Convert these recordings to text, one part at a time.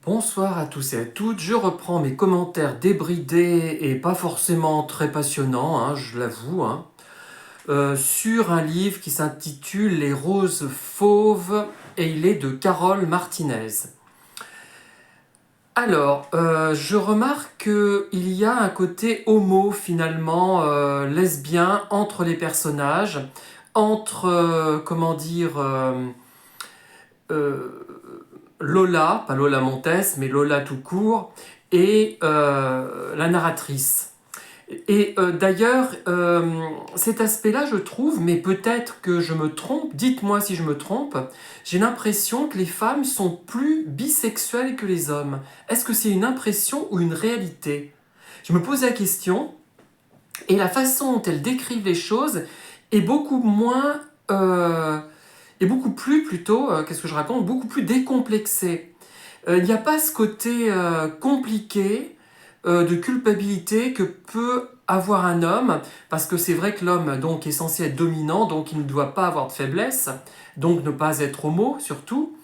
Bonsoir à tous et à toutes, je reprends mes commentaires débridés et pas forcément très passionnants, je l'avoue, sur un livre qui s'intitule Les roses fauves et il est de Carole Martinez. Alors, je remarque qu'il y a un côté homo finalement, lesbien entre les personnages, entre, euh, Lola, pas Lola Montes, mais Lola tout court, et la narratrice. Et d'ailleurs, cet aspect-là, je trouve, mais peut-être que je me trompe, dites-moi si je me trompe, j'ai l'impression que les femmes sont plus bisexuelles que les hommes. Est-ce que c'est une impression ou une réalité? Je me pose la question, et la façon dont elles décrivent les choses est beaucoup moins... et beaucoup plus plutôt, qu'est-ce que je raconte, beaucoup plus décomplexé. Il n'y a pas ce côté compliqué de culpabilité que peut avoir un homme, parce que c'est vrai que l'homme donc est censé être dominant, donc il ne doit pas avoir de faiblesse, donc ne pas être homo surtout.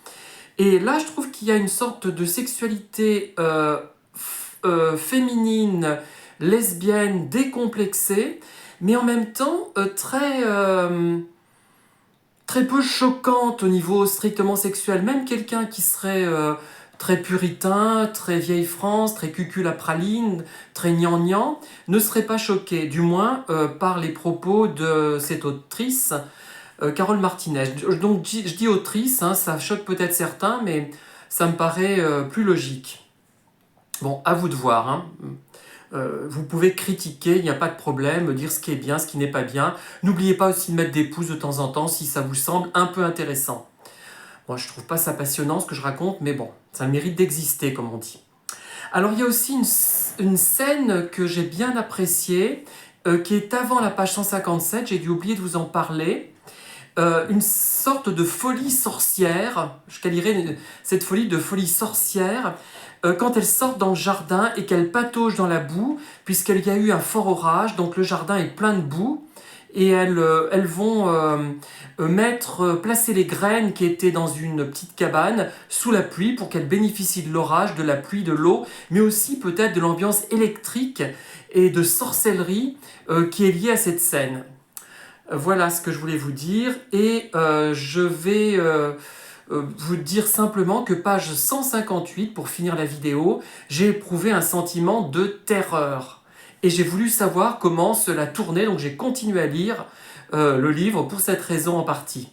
Et là, je trouve qu'il y a une sorte de sexualité féminine, lesbienne, décomplexée, mais en même temps très peu choquante au niveau strictement sexuel. Même quelqu'un qui serait très puritain, très vieille France, très cucul à praline, très gnangnan, ne serait pas choqué, du moins par les propos de cette autrice, Carole Martinez. Donc je dis autrice, ça choque peut-être certains, mais ça me paraît plus logique. Bon, à vous de voir, vous pouvez critiquer, il n'y a pas de problème, dire ce qui est bien, ce qui n'est pas bien. N'oubliez pas aussi de mettre des pouces de temps en temps si ça vous semble un peu intéressant. Moi, je trouve pas ça passionnant ce que je raconte, mais bon, ça mérite d'exister, comme on dit. Alors, il y a aussi une scène que j'ai bien appréciée, qui est avant la page 157, j'ai dû oublier de vous en parler. Une sorte de folie sorcière, je qualifierais cette folie de folie sorcière, quand elles sortent dans le jardin et qu'elles pataugent dans la boue, puisqu'il y a eu un fort orage, donc le jardin est plein de boue, et elles vont placer les graines qui étaient dans une petite cabane sous la pluie pour qu'elles bénéficient de l'orage, de la pluie, de l'eau, mais aussi peut-être de l'ambiance électrique et de sorcellerie qui est liée à cette scène. Voilà ce que je voulais vous dire, et je vais vous dire simplement que page 158, pour finir la vidéo, j'ai éprouvé un sentiment de terreur. Et j'ai voulu savoir comment cela tournait, donc j'ai continué à lire le livre pour cette raison en partie.